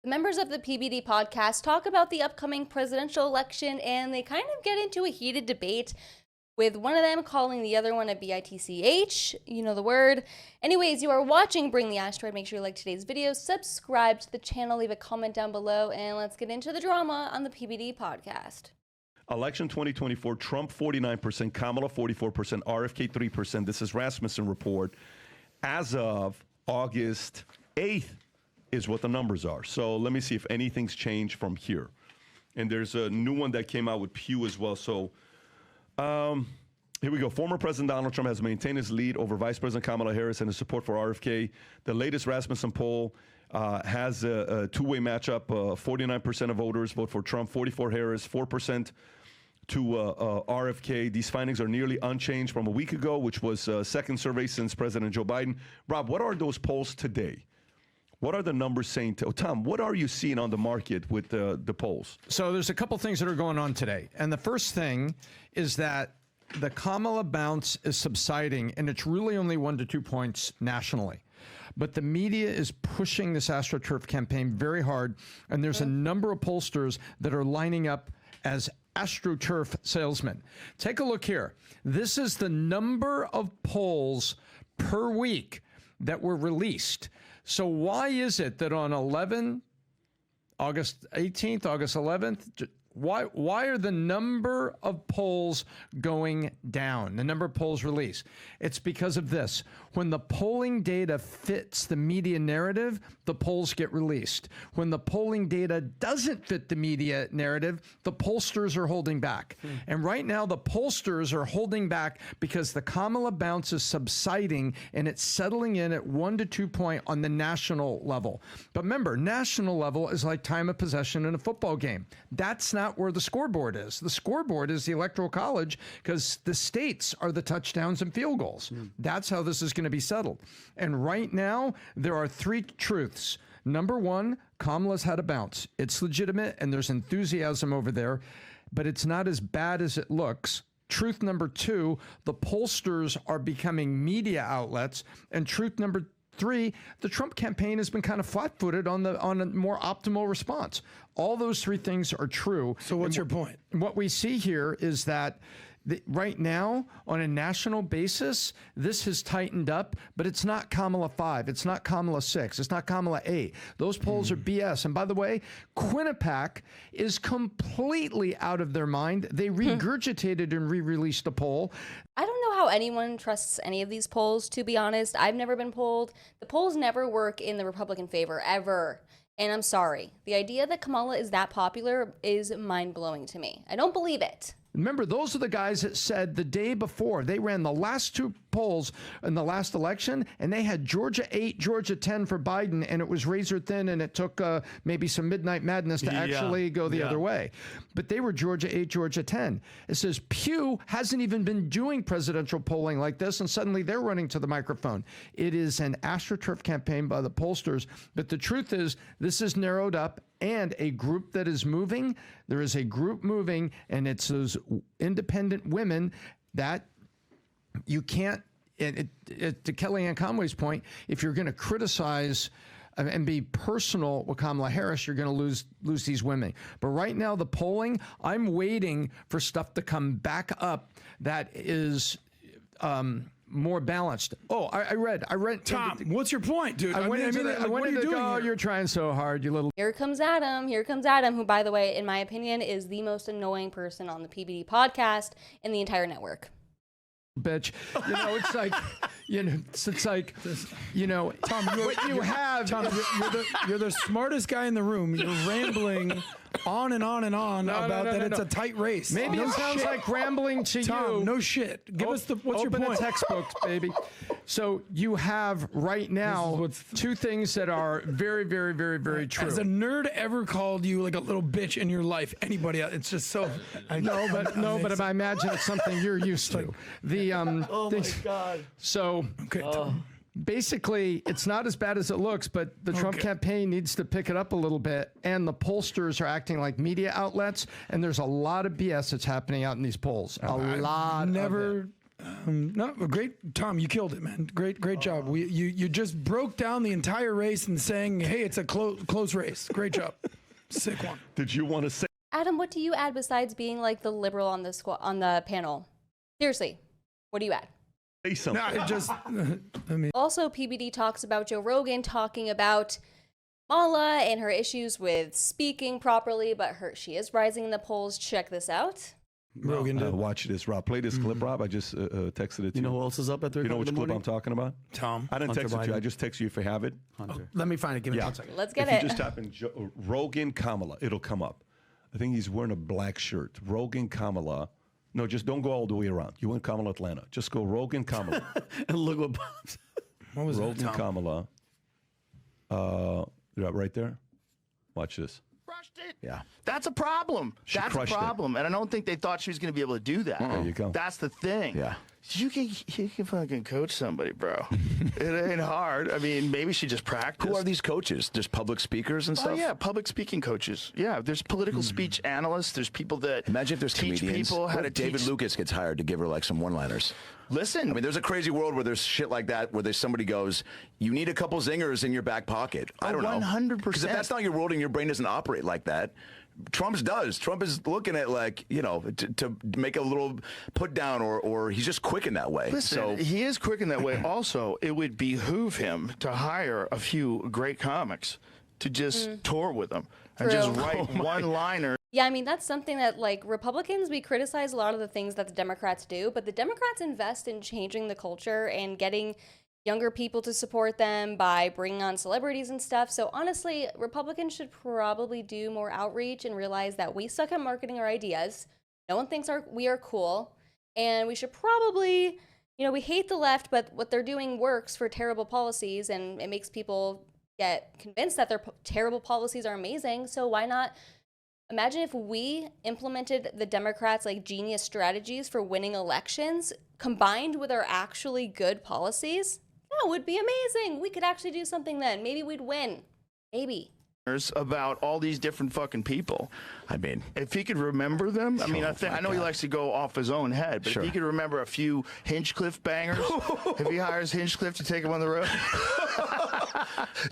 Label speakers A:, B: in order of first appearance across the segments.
A: Members of the PBD Podcast talk about the upcoming presidential election, and they kind of get into a heated debate with one of them calling the other one a bitch. You know the word. Anyways, you are watching Bring the Asteroid. Make sure you like today's video, subscribe to the channel, leave a comment down below, and let's get into the drama on the PBD Podcast.
B: Election 2024, Trump 49%, Kamala 44%, RFK 3%. This is Rasmussen report. As of August 8th is what the numbers are. So let me see if anything's changed from here. And there's a new one that came out with Pew as well. So here we go. Former President Donald Trump has maintained his lead over Vice President Kamala Harris and his support for RFK. The latest Rasmussen poll has a two-way matchup. 49% of voters vote for Trump, 44% Harris, 4% to RFK. These findings are nearly unchanged from a week ago, which was second survey since President Joe Biden. Rob, what are those polls today? What are the numbers saying? Tom, what are you seeing on the market with the polls?
C: So there's a couple things that are going on today. And the first thing is that the Kamala bounce is subsiding, and it's really only 1 to 2 points nationally. But the media is pushing this AstroTurf campaign very hard, and there's a number of pollsters that are lining up as AstroTurf salesmen. Take a look here. This is the number of polls per week that were released. So why is it that on August 18th, August 11th, why are the number of polls going down, the number of polls released? It's because of this. When the polling data fits the media narrative, the polls get released. When the polling data doesn't fit the media narrative, the pollsters are holding back. And right now, the pollsters are holding back because the Kamala bounce is subsiding and it's settling in at 1 to 2 point on the national level. But remember, national level is like time of possession in a football game. That's not where the scoreboard is. The scoreboard is the Electoral College because the states are the touchdowns and field goals. That's how this is going to be settled. And right now, there are three truths. Number one, Kamala's had a bounce. It's legitimate and there's enthusiasm over there, but it's not as bad as it looks. Truth number two, the pollsters are becoming media outlets. And truth number three, the Trump campaign has been kind of flat-footed on a more optimal response. All those three things are true.
D: So what's your point?
C: What we see here is that right now, on a national basis, this has tightened up, but it's not Kamala 5. It's not Kamala 6. It's not Kamala 8. Those polls are BS. And by the way, Quinnipiac is completely out of their mind. They regurgitated and re-released the poll.
A: I don't know how anyone trusts any of these polls, to be honest. I've never been polled. The polls never work in the Republican favor, ever. And I'm sorry. The idea that Kamala is that popular is mind-blowing to me. I don't believe it.
C: Remember, those are the guys that said the day before, they ran the last two polls in the last election, and they had Georgia 8, Georgia 10 for Biden, and it was razor thin, and it took maybe some midnight madness to actually go the other way. But they were Georgia 8, Georgia 10. It says Pew hasn't even been doing presidential polling like this, and suddenly they're running to the microphone. It is an AstroTurf campaign by the pollsters, but the truth is this is narrowed up, and a group that is moving, there is a group moving, and it's those independent women that you can't, to Kellyanne Conway's point, if you're going to criticize and be personal with Kamala Harris, you're going to lose these women. But right now, the polling, I'm waiting for stuff to come back up that is more balanced. Oh, I read.
D: Tom, what's your point, dude? What are you doing here?
C: You're trying so hard, you little.
A: Here comes Adam. Here comes Adam, who, by the way, in my opinion, is the most annoying person on the PBD podcast in the entire network.
C: Bitch, it's like, it's like,
D: Tom,
C: Tom,
D: you're the smartest guy in the room. You're rambling on and on and on about that it's a tight race.
C: Maybe it sounds like rambling to
D: Tom,
C: you.
D: no shit. Give us what's your
C: point? Open the textbooks, baby. So you have right now two things that are very, very, very, very true.
D: Has a nerd ever called you like a little bitch in your life? Anybody else? It's just so.
C: But I imagine it's something you're used to.
D: Oh my God.
C: So basically, it's not as bad as it looks, but the Trump campaign needs to pick it up a little bit, and the pollsters are acting like media outlets, and there's a lot of BS that's happening out in these polls. A lot.
D: No, great, Tom. You killed it, man. Great job. You just broke down the entire race and saying, "Hey, it's a close race." Great job. Sick one.
B: Did you want to say?
A: Adam, what do you add besides being like the liberal on the panel? Seriously, what do you add?
B: Say something.
D: No,
A: Also, PBD talks about Joe Rogan talking about Kamala and her issues with speaking properly, but she is rising in the polls. Check this out.
D: Rogan did.
B: Watch this, Rob. Play this clip, Rob. I just texted it to you.
E: You know who else is up at 3
B: You know
E: o'clock in
B: which
E: the
B: clip
E: morning?
B: I'm talking about?
D: Tom.
B: I didn't
E: Hunter
B: text it to you. I
E: Biden.
B: just text you if you have it.
E: Hunter.
D: Let me find it. Give me
B: Yeah.
D: 1 second.
A: Let's get
B: if
A: it.
B: you just type in Rogan Kamala, it'll come up. I think he's wearing a black shirt. Rogan Kamala. No, just don't go all the way around. You went Kamala Atlanta. Just go Rogan Kamala.
E: And look what pops.
D: What was that,
B: Rogan
D: Tom?
B: Kamala. Right there. Watch this.
F: Crushed it.
E: Yeah.
F: That's a problem.
B: She
F: That's a
B: crushed it.
F: problem. And I don't think they thought she was going to be able to do that.
B: There you go.
F: That's the thing.
E: Yeah.
F: You can fucking coach somebody, bro. It ain't hard. I mean, maybe she just practiced.
G: Who are these coaches? Just public speakers and
F: Oh,
G: stuff?
F: yeah, public speaking coaches. Yeah, there's political speech analysts. There's people that
G: Imagine if there's
F: teach
G: comedians.
F: people how
G: What
F: to
G: if David
F: teach.
G: Lucas gets hired to give her like some one-liners?
F: Listen,
G: I mean, there's a crazy world where there's shit like that, where there's somebody goes, you need a couple zingers in your back pocket. I don't know.
F: 100%.
G: Because if that's not your world and your brain doesn't operate like that, Trump's does. Trump is looking at like, you know, to make a little put down or he's just quick in that way.
F: listen,
G: So
F: he is quick in that way. Also, it would behoove him to hire a few great comics to just tour with him and
A: True.
F: just write one-liners.
A: Yeah, I mean, that's something that, like, Republicans, we criticize a lot of the things that the Democrats do, but the Democrats invest in changing the culture and getting younger people to support them by bringing on celebrities and stuff. So honestly, Republicans should probably do more outreach and realize that we suck at marketing our ideas. No one thinks we are cool. And we should probably, we hate the left, but what they're doing works for terrible policies, and it makes people get convinced that their terrible policies are amazing. So why not? Imagine if we implemented the Democrats' like genius strategies for winning elections combined with our actually good policies. That would be amazing. We could actually do something then. Maybe we'd win. Maybe.
F: About all these different fucking people.
G: I mean,
F: If he could remember them, I mean, I know he likes to go off his own head, but
G: Sure.
F: if he could remember a few Hinchcliffe bangers, if he hires Hinchcliffe to take him on the road,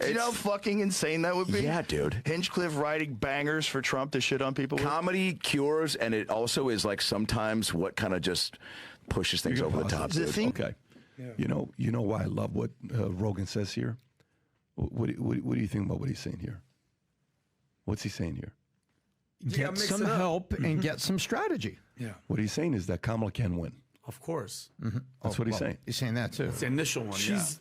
F: do you know how fucking insane that would be?
G: yeah, dude.
F: Hinchcliffe writing bangers for Trump to shit on people with?
G: Comedy cures, and it also is like sometimes what kind of just pushes things over the top.
F: The
G: Dude.
F: thing-
B: Okay. You know why I love what Rogan says here? What do you think about what he's saying here? What's he saying here?
C: Get
D: mix
C: some
D: it up.
C: help and get some strategy.
D: Yeah.
B: What he's saying is that Kamala can win.
E: Of course.
B: That's what he's saying.
C: He's saying that too.
E: It's the initial one,
D: She's.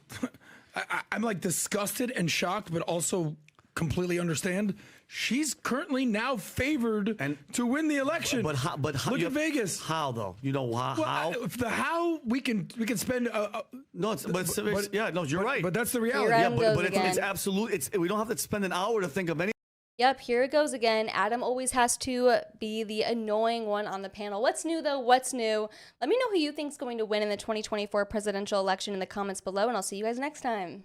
D: I'm like disgusted and shocked, but also completely understand. She's currently now favored to win the election.
E: But how?
D: Look at Vegas.
E: How though? You know how?
D: Well, how we can spend.
E: No, you're right.
D: But that's the reality.
A: Here
E: yeah,
A: Adam
E: but,
A: goes
E: but it's
A: again.
E: absolute. We don't have to spend an hour to think of any.
A: Yep, here it goes again. Adam always has to be the annoying one on the panel. What's new, though? What's new? Let me know who you think's going to win in the 2024 presidential election in the comments below, and I'll see you guys next time.